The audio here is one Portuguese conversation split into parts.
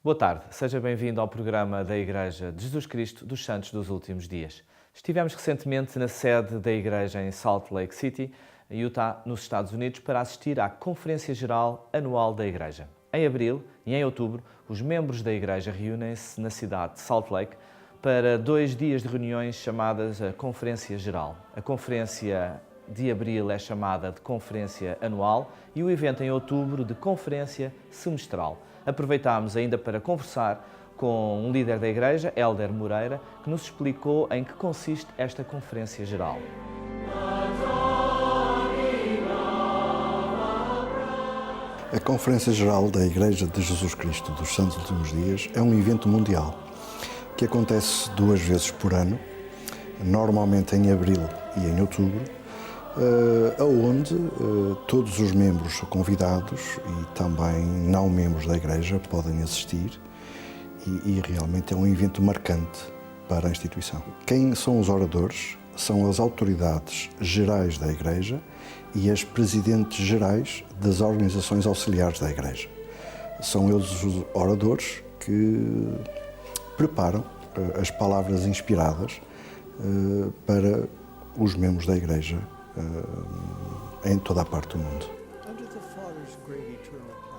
Boa tarde, seja bem-vindo ao programa da Igreja de Jesus Cristo dos Santos dos Últimos Dias. Estivemos recentemente na sede da Igreja em Salt Lake City, Utah, nos Estados Unidos, para assistir à Conferência Geral Anual da Igreja. Em abril e em outubro, os membros da Igreja reúnem-se na cidade de Salt Lake para 2 dias de reuniões chamadas a Conferência Geral. A Conferência de abril é chamada de Conferência Anual e o evento em outubro de Conferência Semestral. Aproveitámos ainda para conversar com um líder da Igreja, Hélder Moreira, que nos explicou em que consiste esta Conferência Geral. A Conferência Geral da Igreja de Jesus Cristo dos Santos Últimos Dias é um evento mundial que acontece 2 vezes por ano, normalmente em abril e em outubro, onde todos os membros são convidados e também não membros da Igreja podem assistir e realmente é um evento marcante para a instituição. Quem são os oradores? São as autoridades gerais da Igreja e as presidentes gerais das organizações auxiliares da Igreja. São eles os oradores que preparam as palavras inspiradas para os membros da Igreja em toda a parte do mundo.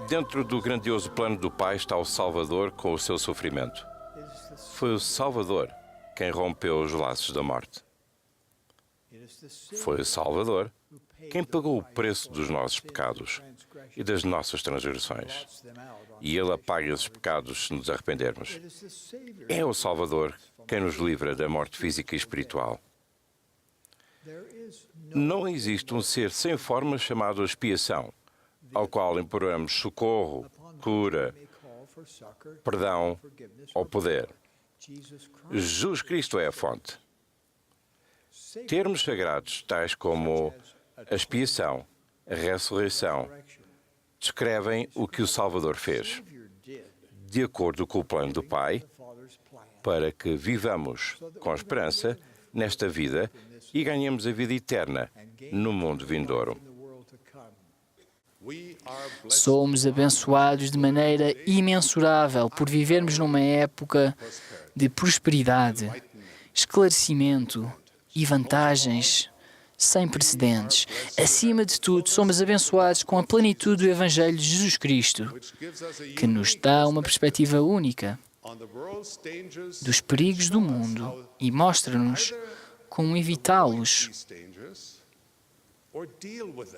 Dentro do grandioso plano do Pai está o Salvador com o seu sofrimento. Foi o Salvador quem rompeu os laços da morte. Foi o Salvador quem pagou o preço dos nossos pecados e das nossas transgressões. E Ele apaga esses pecados se nos arrependermos. É o Salvador quem nos livra da morte física e espiritual. Não existe um ser sem forma chamado expiação, ao qual imploramos socorro, cura, perdão ou poder. Jesus Cristo é a fonte. Termos sagrados tais como a expiação, a ressurreição, descrevem o que o Salvador fez, de acordo com o plano do Pai, para que vivamos com esperança nesta vida e ganhemos a vida eterna no mundo vindouro. Somos abençoados de maneira imensurável por vivermos numa época de prosperidade, esclarecimento e vantagens sem precedentes. Acima de tudo, somos abençoados com a plenitude do Evangelho de Jesus Cristo, que nos dá uma perspectiva única dos perigos do mundo e mostra-nos como evitá-los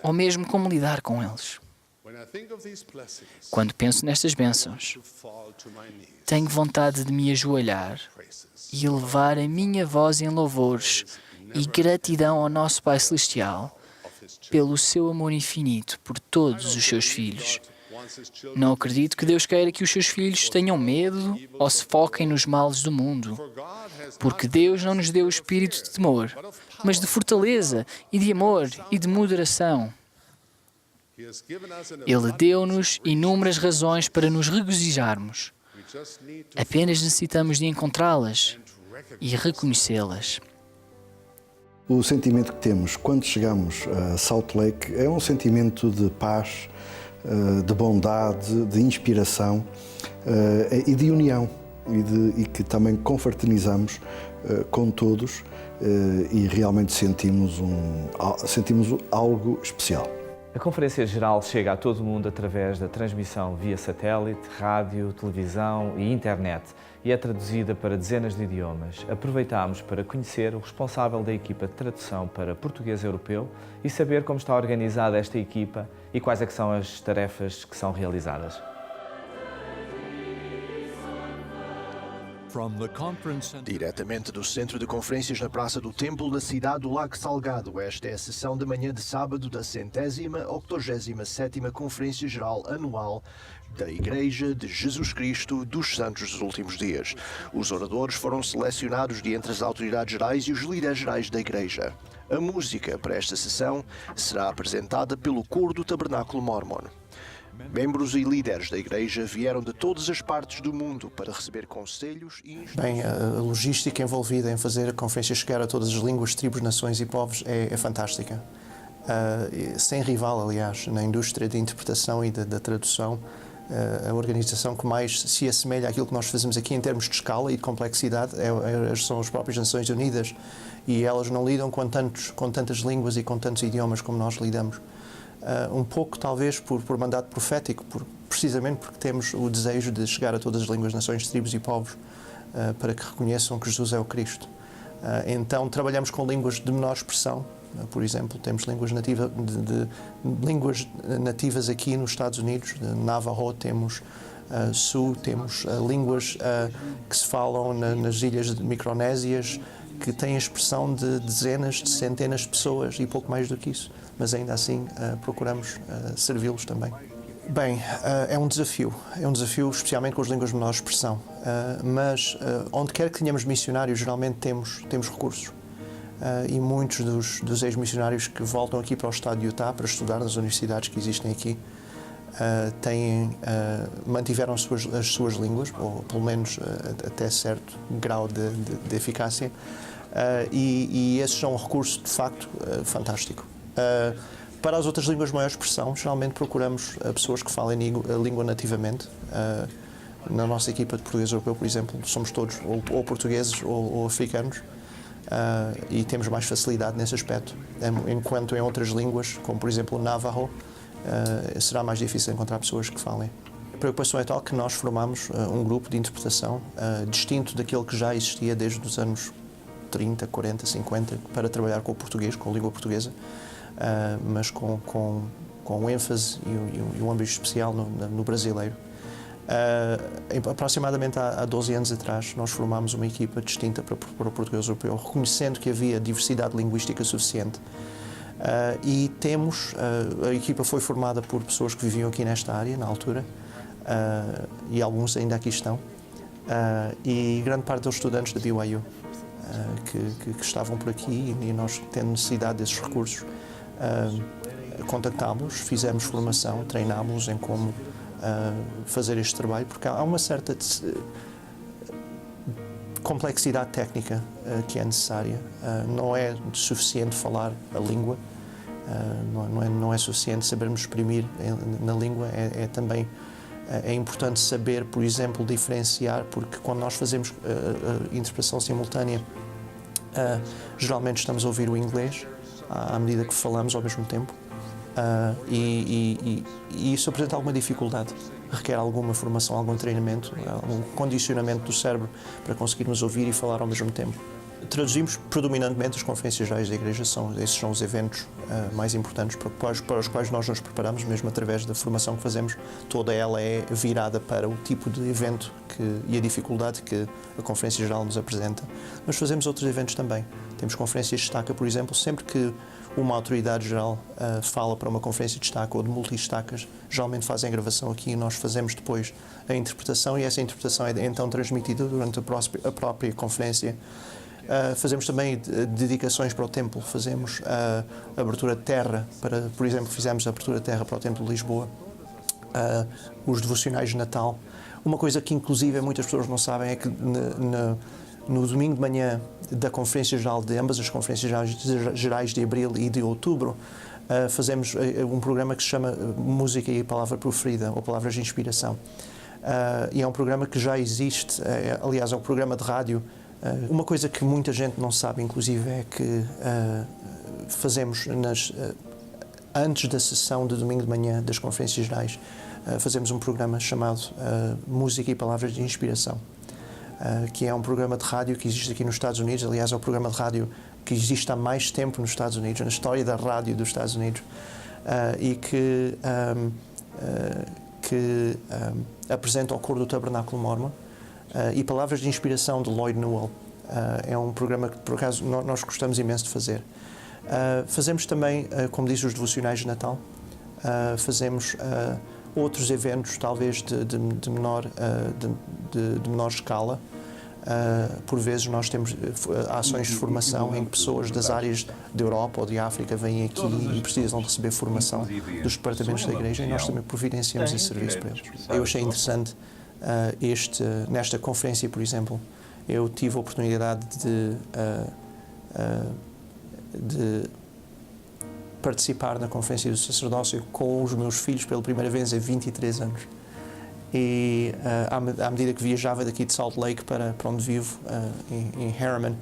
ou mesmo como lidar com eles. Quando penso nestas bênçãos, tenho vontade de me ajoelhar e elevar a minha voz em louvores e gratidão ao nosso Pai Celestial pelo seu amor infinito por todos os seus filhos. Não acredito que Deus queira que os seus filhos tenham medo ou se foquem nos males do mundo, porque Deus não nos deu o espírito de temor, mas de fortaleza e de amor e de moderação. Ele deu-nos inúmeras razões para nos regozijarmos. Apenas necessitamos de encontrá-las e reconhecê-las. O sentimento que temos quando chegamos a Salt Lake é um sentimento de paz, de bondade, de inspiração e de união e que também confraternizamos com todos e realmente sentimos algo especial. A Conferência Geral chega a todo o mundo através da transmissão via satélite, rádio, televisão e internet e é traduzida para dezenas de idiomas. Aproveitámos para conhecer o responsável da equipa de tradução para português europeu e saber como está organizada esta equipa e quais é que são as tarefas que são realizadas. Diretamente do Centro de Conferências na Praça do Templo da cidade do Lago Salgado, esta é a sessão da manhã de sábado da 187ª Conferência Geral Anual da Igreja de Jesus Cristo dos Santos dos Últimos Dias. Os oradores foram selecionados de entre as autoridades gerais e os líderes gerais da Igreja. A música para esta sessão será apresentada pelo Coro do Tabernáculo Mormon. Membros e líderes da Igreja vieram de todas as partes do mundo para receber conselhos e instruções. Bem, a logística envolvida em fazer a conferência chegar a todas as línguas, tribos, nações e povos é fantástica. Sem rival, aliás, na indústria de interpretação e da tradução. a organização que mais se assemelha àquilo que nós fazemos aqui em termos de escala e de complexidade são as próprias Nações Unidas, e elas não lidam com tantas línguas e com tantos idiomas como nós lidamos. Um pouco, talvez, por mandato profético, precisamente porque temos o desejo de chegar a todas as línguas, nações, tribos e povos, para que reconheçam que Jesus é o Cristo. Então, trabalhamos com línguas de menor expressão. Por exemplo, temos línguas nativas aqui nos Estados Unidos, de Navajo, temos Sioux, temos línguas que se falam nas ilhas micronésias, que têm a expressão de dezenas, de centenas de pessoas e pouco mais do que isso. Mas ainda assim procuramos servi-los também. Bem, é um desafio especialmente com as línguas de menor expressão, mas onde quer que tenhamos missionários, geralmente temos recursos. E muitos dos ex-missionários que voltam aqui para o estado de Utah para estudar nas universidades que existem aqui mantiveram as suas línguas, ou pelo menos até certo grau de eficácia, e esses são um recurso de facto fantástico. Para as outras línguas de maior expressão, geralmente procuramos pessoas que falem a língua nativamente. Na nossa equipa de português europeu, por exemplo, somos todos ou portugueses ou africanos, e temos mais facilidade nesse aspecto, enquanto em outras línguas, como por exemplo o Navajo, será mais difícil encontrar pessoas que falem. A preocupação é tal que nós formamos um grupo de interpretação distinto daquele que já existia desde os anos 30, 40, 50, para trabalhar com o português, com a língua portuguesa, mas com ênfase e um âmbito especial no brasileiro. Aproximadamente há 12 anos atrás, nós formámos uma equipa distinta para o português europeu, reconhecendo que havia diversidade linguística suficiente. E a equipa foi formada por pessoas que viviam aqui nesta área, na altura, e alguns ainda aqui estão, e grande parte dos estudantes da BYU que estavam por aqui, e nós, tendo necessidade desses recursos, contactámos-los, fizemos formação, treinámos-los em como fazer este trabalho, porque há uma certa complexidade técnica que é necessária. Não é suficiente falar a língua, não é suficiente sabermos exprimir na língua, também importante saber, por exemplo, diferenciar, porque quando nós fazemos interpretação simultânea, geralmente estamos a ouvir o inglês à medida que falamos ao mesmo tempo. E isso apresenta alguma dificuldade, requer alguma formação, algum treinamento, algum condicionamento do cérebro para conseguirmos ouvir e falar ao mesmo tempo. Traduzimos predominantemente as conferências gerais da Igreja, esses são os eventos mais importantes para os quais nós nos preparamos, mesmo através da formação que fazemos. Toda ela é virada para o tipo de evento e a dificuldade que a Conferência Geral nos apresenta. Mas fazemos outros eventos também. Temos conferências de destaca, por exemplo, sempre que uma autoridade geral fala para uma conferência de destaca ou de multi-destacas, geralmente fazem a gravação aqui e nós fazemos depois a interpretação, e essa interpretação é então transmitida durante a própria conferência. Fazemos também dedicações para o templo, fazemos a abertura de terra, por exemplo, fizemos a abertura de terra para o Templo de Lisboa, os devocionais de Natal. Uma coisa que inclusive muitas pessoas não sabem é que no domingo de manhã da Conferência Geral, de ambas as Conferências Gerais de Abril e de Outubro, fazemos um programa que se chama Música e Palavra Proferida, ou Palavras de Inspiração. E é um programa que já existe, aliás, é um programa de rádio. Uma coisa que muita gente não sabe, inclusive, é que fazemos, antes da sessão de domingo de manhã das Conferências Gerais, fazemos um programa chamado Música e Palavras de Inspiração, que é um programa de rádio que existe aqui nos Estados Unidos. Aliás, é o programa de rádio que existe há mais tempo nos Estados Unidos, na história da rádio dos Estados Unidos, e que apresenta o coro do Tabernáculo Mormon, e Palavras de Inspiração de Lloyd Newell. É um programa que, por acaso, nós gostamos imenso de fazer. Fazemos também, como disse, os devocionais de Natal. Fazemos outros eventos, talvez de menor escala. Por vezes nós temos ações de formação em que pessoas das áreas da Europa ou de África vêm aqui e precisam de receber formação dos departamentos da Igreja, e nós também providenciamos esse serviço para eles. Eu achei interessante nesta conferência, por exemplo, eu tive a oportunidade de participar na conferência do sacerdócio com os meus filhos pela primeira vez há 23 anos. E à medida que viajava daqui de Salt Lake para onde vivo, em Harriman,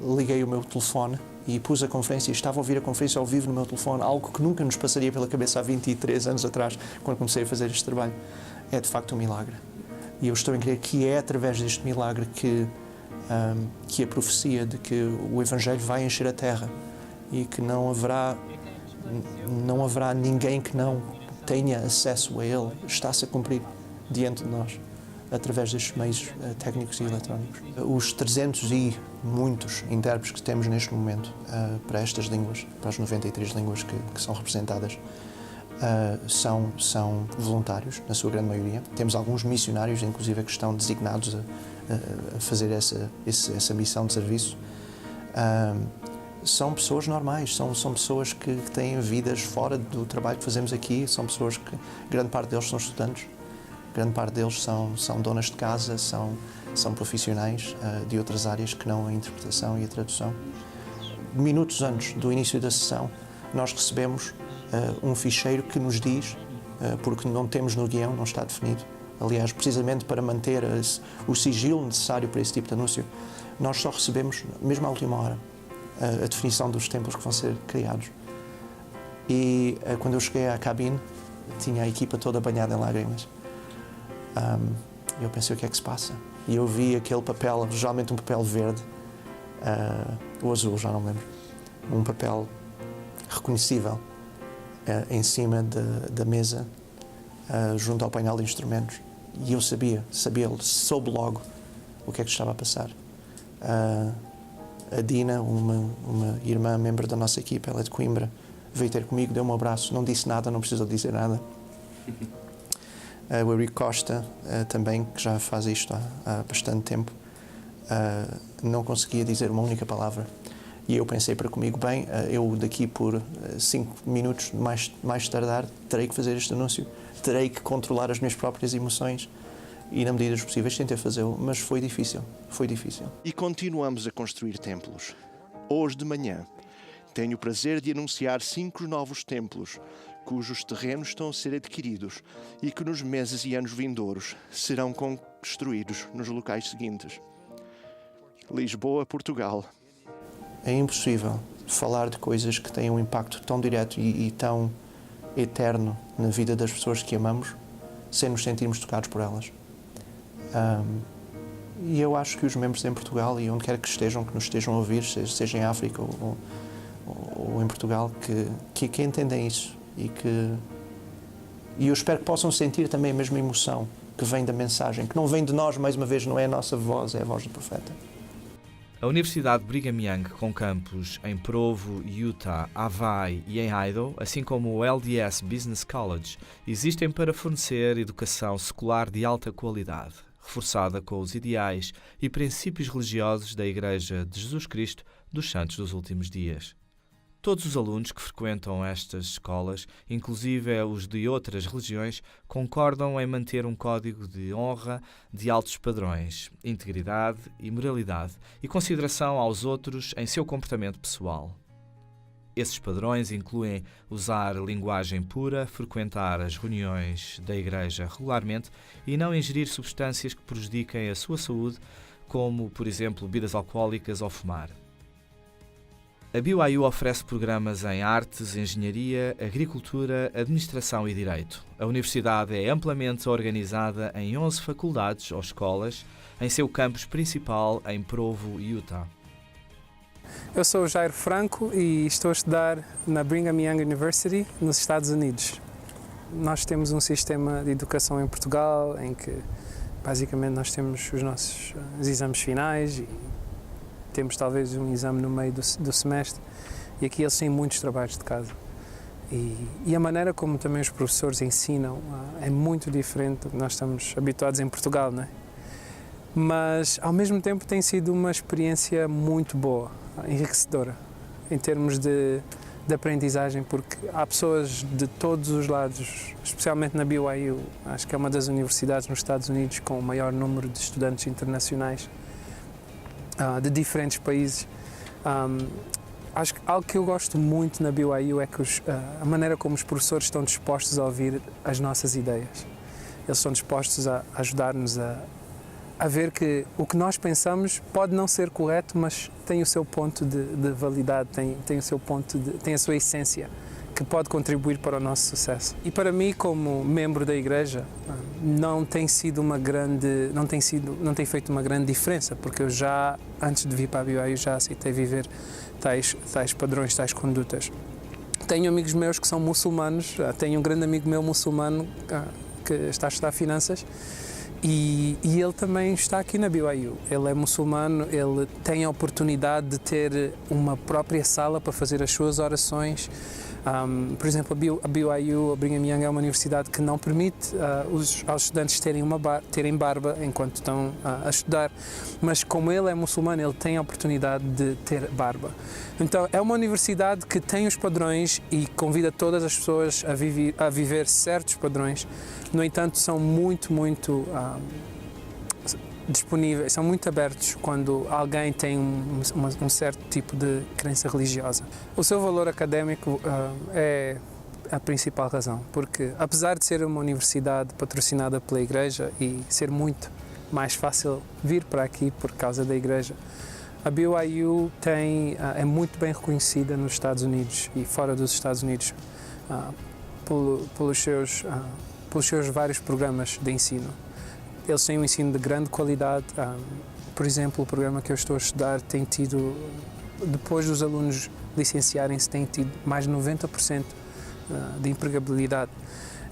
liguei o meu telefone e pus a conferência, e estava a ouvir a conferência ao vivo no meu telefone, algo que nunca nos passaria pela cabeça há 23 anos atrás, quando comecei a fazer este trabalho. É de facto um milagre. E eu estou a crer que é através deste milagre que a profecia de que o Evangelho vai encher a terra e que não haverá ninguém que não tenha acesso a ele, está-se a cumprir diante de nós, através destes meios técnicos e eletrónicos. Os 300 e muitos intérpretes que temos neste momento para estas línguas, para as 93 línguas que são representadas, são voluntários, na sua grande maioria. Temos alguns missionários, inclusive, que estão designados a fazer essa missão de serviço. São pessoas normais, são pessoas que têm vidas fora do trabalho que fazemos aqui, são pessoas que, grande parte deles são estudantes, grande parte deles são donas de casa, são profissionais de outras áreas que não a interpretação e a tradução. Minutos antes do início da sessão, nós recebemos um ficheiro que nos diz, porque não temos no guião, não está definido, aliás, precisamente para manter o sigilo necessário para esse tipo de anúncio, nós só recebemos, mesmo à última hora, a definição dos templos que vão ser criados. E quando eu cheguei à cabine, tinha a equipa toda banhada em lágrimas. Eu pensei, o que é que se passa? E eu vi aquele papel, geralmente um papel verde, ou azul, já não me lembro, um papel reconhecível em cima da mesa, junto ao painel de instrumentos. E eu soube logo o que é que estava a passar. A Dina, uma irmã, membro da nossa equipa, ela é de Coimbra, veio ter comigo, deu-me um abraço, não disse nada, não precisou dizer nada. O Eurico Costa, também, que já faz isto há bastante tempo, não conseguia dizer uma única palavra. E eu pensei para comigo, bem, eu daqui por 5 minutos, mais tardar, terei que fazer este anúncio, terei que controlar as minhas próprias emoções. E, na medida dos possíveis, tentei fazê-lo, mas foi difícil. E continuamos a construir templos. Hoje de manhã, tenho o prazer de anunciar 5 novos templos, cujos terrenos estão a ser adquiridos e que nos meses e anos vindouros serão construídos nos locais seguintes: Lisboa, Portugal. É impossível falar de coisas que têm um impacto tão direto e tão eterno na vida das pessoas que amamos, sem nos sentirmos tocados por elas. E eu acho que os membros em Portugal, e onde quer que nos estejam a ouvir, seja em África ou em Portugal, que entendem isso e eu espero que possam sentir também a mesma emoção que vem da mensagem, que não vem de nós, mais uma vez, não é a nossa voz, é a voz do profeta. A Universidade Brigham Young, com campus em Provo, Utah, Hawaii e em Idaho, assim como o LDS Business College, existem para fornecer educação secular de alta qualidade, reforçada com os ideais e princípios religiosos da Igreja de Jesus Cristo dos Santos dos Últimos Dias. Todos os alunos que frequentam estas escolas, inclusive os de outras religiões, concordam em manter um código de honra de altos padrões, integridade e moralidade e consideração aos outros em seu comportamento pessoal. Esses padrões incluem usar linguagem pura, frequentar as reuniões da Igreja regularmente e não ingerir substâncias que prejudiquem a sua saúde, como, por exemplo, bebidas alcoólicas ou fumar. A BYU oferece programas em artes, engenharia, agricultura, administração e direito. A universidade é amplamente organizada em 11 faculdades ou escolas, em seu campus principal em Provo, Utah. Eu sou o Jairo Franco e estou a estudar na Brigham Young University, nos Estados Unidos. Nós temos um sistema de educação em Portugal em que, basicamente, nós temos os nossos exames finais e temos talvez um exame no meio do semestre, e aqui eles têm muitos trabalhos de casa. E a maneira como também os professores ensinam é muito diferente do que nós estamos habituados em Portugal, não é? Mas, ao mesmo tempo, tem sido uma experiência muito boa, enriquecedora, em termos de aprendizagem, porque há pessoas de todos os lados, especialmente na BYU, acho que é uma das universidades nos Estados Unidos com o maior número de estudantes internacionais, de diferentes países. Acho que algo que eu gosto muito na BYU é que a maneira como os professores estão dispostos a ouvir as nossas ideias. eles estão dispostos a ajudar-nos a ver que o que nós pensamos pode não ser correto, mas tem o seu ponto de validade, tem o seu ponto tem a sua essência, que pode contribuir para o nosso sucesso. E para mim, como membro da igreja, não tem feito uma grande diferença, porque eu já, antes de vir para a BYU, já aceitei viver tais padrões, tais condutas. Tenho amigos meus que são muçulmanos, tenho um grande amigo meu muçulmano que está a estudar finanças, e ele também está aqui na BYU. Ele é muçulmano, ele tem a oportunidade de ter uma própria sala para fazer as suas orações. Por exemplo, a BYU, a Brigham Young, é uma universidade que não permite aos estudantes terem barba enquanto estão a estudar, mas como ele é muçulmano, ele tem a oportunidade de ter barba. Então, é uma universidade que tem os padrões e convida todas as pessoas a viver certos padrões. No entanto, são muito disponíveis, são muito abertos quando alguém tem um certo tipo de crença religiosa. O seu valor académico é a principal razão, porque apesar de ser uma universidade patrocinada pela igreja e ser muito mais fácil vir para aqui por causa da igreja, a BYU é muito bem reconhecida nos Estados Unidos e fora dos Estados Unidos pelos seus vários programas de ensino. Eles têm um ensino de grande qualidade. Por exemplo, o programa que eu estou a estudar tem tido, depois dos alunos licenciarem-se, tem tido mais de 90% de empregabilidade.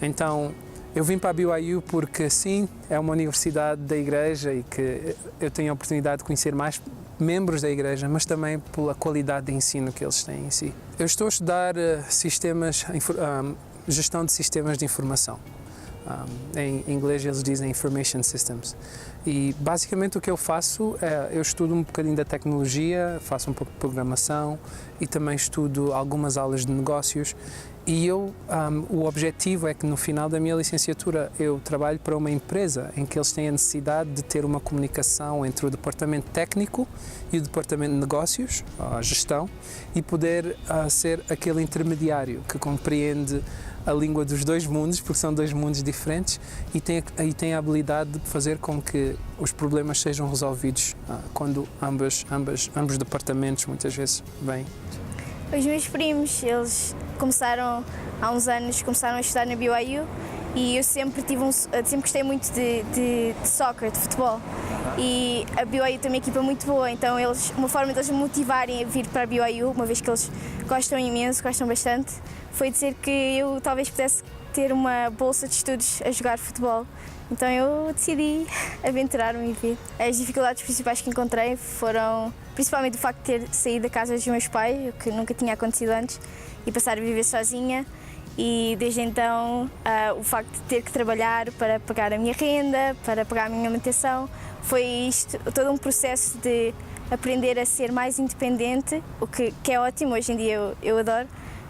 Então, eu vim para a BYU porque, sim, é uma universidade da igreja e que eu tenho a oportunidade de conhecer mais membros da igreja, mas também pela qualidade de ensino que eles têm em si. Eu estou a estudar gestão de sistemas de informação. Em inglês eles dizem Information Systems. E basicamente o que eu faço eu estudo um bocadinho da tecnologia, faço um pouco de programação e também estudo algumas aulas de negócios. E o objetivo é que no final da minha licenciatura eu trabalho para uma empresa em que eles têm a necessidade de ter uma comunicação entre o departamento técnico e o departamento de negócios, a gestão, e poder ser aquele intermediário que compreende a língua dos dois mundos, porque são dois mundos diferentes, e tem a habilidade de fazer com que os problemas sejam resolvidos quando ambos departamentos muitas vezes vêm. Os meus primos, eles há uns anos, começaram a estudar na BYU e eu sempre gostei muito de soccer, de futebol. E a BYU tem uma equipa muito boa, então uma forma de eles me motivarem a vir para a BYU, uma vez que eles gostam imenso, gostam bastante, foi dizer que eu talvez pudesse ter uma bolsa de estudos a jogar futebol. Então eu decidi aventurar-me e vir. As dificuldades principais que encontrei foram principalmente o facto de ter saído da casa dos meus pais, o que nunca tinha acontecido antes, e passar a viver sozinha. E desde então o facto de ter que trabalhar para pagar a minha renda, para pagar a minha manutenção, foi isto, todo um processo de aprender a ser mais independente, o que é ótimo, hoje em dia eu adoro,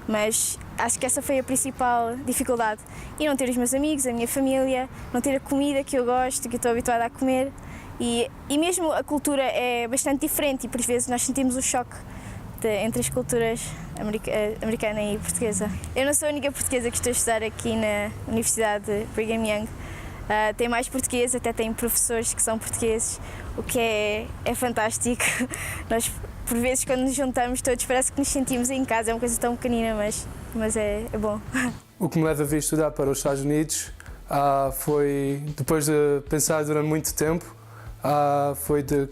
mas acho que essa foi a principal dificuldade. E não ter os meus amigos, a minha família, não ter a comida que eu gosto, que eu estou habituada a comer. E mesmo a cultura é bastante diferente e por vezes nós sentimos o choque entre as culturas americana e portuguesa. Eu não sou a única portuguesa que estou a estudar aqui na Universidade de Brigham Young. Tem mais portugueses, até tem professores que são portugueses, o que é fantástico. Nós, por vezes, quando nos juntamos todos, parece que nos sentimos em casa. É uma coisa tão pequenina, mas é bom. O que me leva a vir estudar para os Estados Unidos foi, depois de pensar durante muito tempo, foi de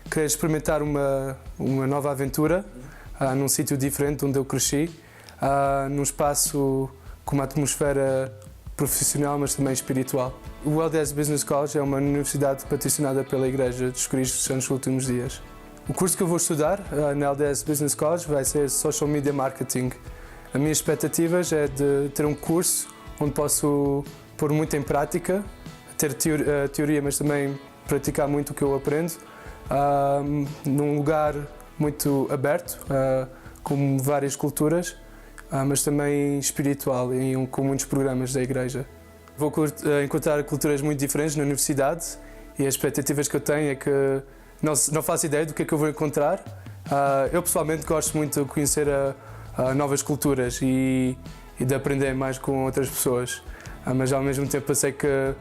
querer experimentar uma nova aventura num sítio diferente onde eu cresci, num espaço com uma atmosfera profissional, mas também espiritual. O LDS Business College é uma universidade patrocinada pela Igreja dos Cristos dos Santos dos Últimos Dias. O curso que eu vou estudar na LDS Business College vai ser Social Media Marketing. As minhas expectativas é de ter um curso onde posso pôr muito em prática, ter teoria, mas também praticar muito o que eu aprendo, num lugar muito aberto, com várias culturas, mas também espiritual e com muitos programas da Igreja. Vou encontrar culturas muito diferentes na universidade e as expectativas que eu tenho é que não faço ideia do que é que eu vou encontrar. Eu pessoalmente gosto muito de conhecer novas culturas e de aprender mais com outras pessoas, mas ao mesmo tempo eu sei que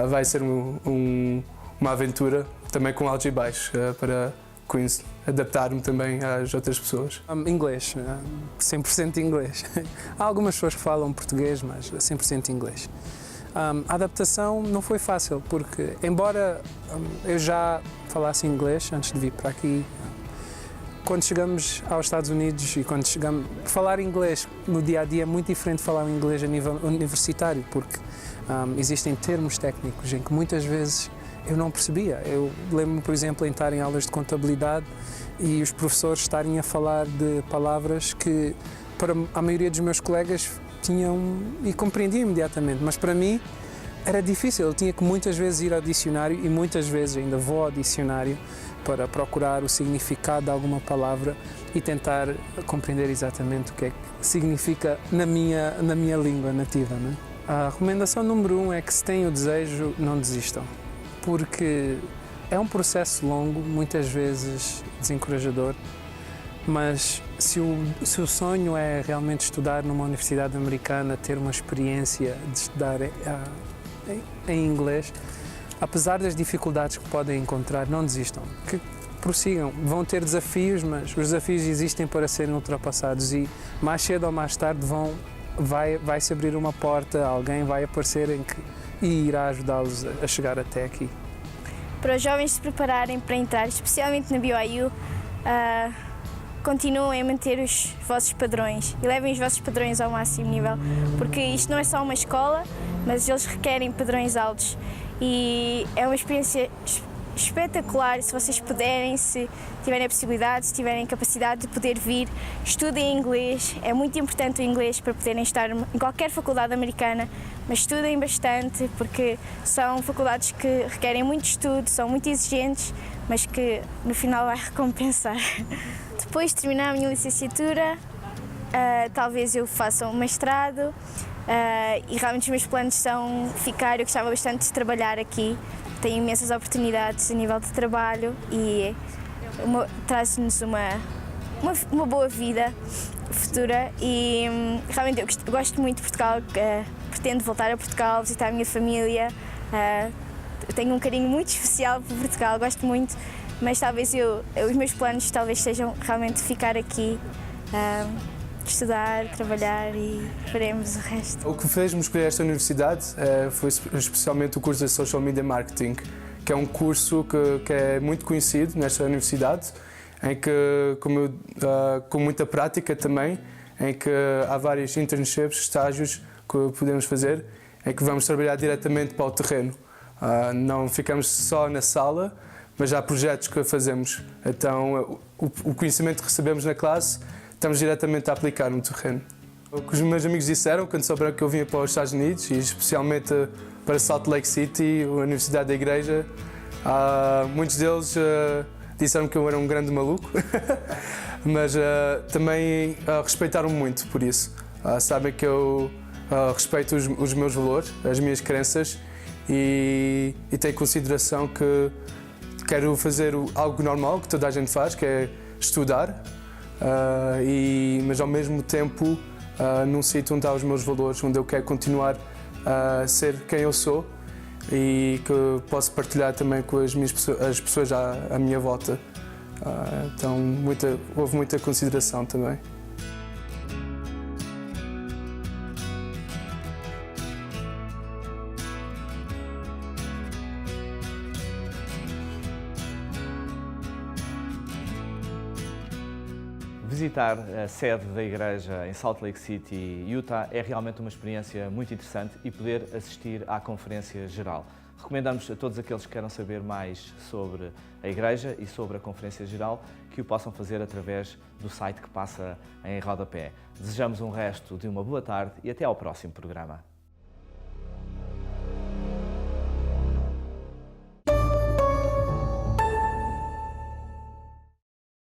vai ser uma aventura também com altos e baixos para adaptar-me também às outras pessoas. Inglês, 100% inglês. Há algumas pessoas que falam português, mas 100% inglês. A adaptação não foi fácil, porque embora eu já falasse inglês antes de vir para aqui, quando chegamos aos Estados Unidos e quando chegamos, falar inglês no dia a dia é muito diferente de falar inglês a nível universitário, porque existem termos técnicos em que muitas vezes eu não percebia. Eu lembro-me, por exemplo, em estar em aulas de contabilidade e os professores estarem a falar de palavras que para a maioria dos meus colegas tinham e compreendiam imediatamente, mas para mim era difícil. Eu tinha que muitas vezes ir ao dicionário e muitas vezes ainda vou ao dicionário para procurar o significado de alguma palavra e tentar compreender exatamente o que é que significa na minha língua nativa, não é? A recomendação número 1 é que, se têm o desejo, não desistam, porque é um processo longo, muitas vezes desencorajador, mas se o sonho é realmente estudar numa universidade americana, ter uma experiência de estudar em inglês, apesar das dificuldades que podem encontrar, não desistam, que prossigam. Vão ter desafios, mas os desafios existem para serem ultrapassados e mais cedo ou mais tarde vai-se abrir uma porta, alguém vai aparecer e irá ajudá-los a chegar até aqui. Para os jovens se prepararem para entrar, especialmente na BYU, continuem a manter os vossos padrões e levem os vossos padrões ao máximo nível, porque isto não é só uma escola, mas eles requerem padrões altos e é uma experiência espetacular. Se vocês puderem, se tiverem a possibilidade, se tiverem capacidade de poder vir, estudem inglês. É muito importante o inglês para poderem estar em qualquer faculdade americana, mas estudem bastante, porque são faculdades que requerem muito estudo, são muito exigentes, mas que no final vai recompensar. Depois de terminar a minha licenciatura, talvez eu faça um mestrado e realmente os meus planos são ficar. Eu gostava bastante de trabalhar aqui, tenho imensas oportunidades a nível de trabalho e traz-nos uma boa vida futura e realmente eu gosto muito de Portugal, pretendo voltar a Portugal, visitar a minha família, eu tenho um carinho muito especial por Portugal, gosto muito, mas talvez os meus planos talvez sejam realmente ficar aqui, estudar, trabalhar e faremos o resto. O que fez-me escolher esta universidade foi especialmente o curso de Social Media Marketing, que é um curso que é muito conhecido nesta universidade, em que, com muita prática também, em que há vários internships, estágios que podemos fazer, em que vamos trabalhar diretamente para o terreno. Não ficamos só na sala, mas há projetos que fazemos. Então, o conhecimento que recebemos na classe, estamos diretamente a aplicar no terreno. O que os meus amigos disseram quando souberam que eu vinha para os Estados Unidos, e especialmente para Salt Lake City, a Universidade da Igreja, muitos deles disseram que eu era um grande maluco, mas também respeitaram-me muito por isso. Sabem que eu respeito os meus valores, as minhas crenças e tenho consideração que quero fazer algo normal que toda a gente faz, que é estudar, mas ao mesmo tempo num sítio onde há os meus valores, onde eu quero continuar a ser quem eu sou e que posso partilhar também com as pessoas à minha volta. Então houve muita consideração também. Visitar a sede da igreja em Salt Lake City, Utah, é realmente uma experiência muito interessante e poder assistir à Conferência Geral. Recomendamos a todos aqueles que queiram saber mais sobre a igreja e sobre a Conferência Geral que o possam fazer através do site que passa em rodapé. Desejamos um resto de uma boa tarde e até ao próximo programa.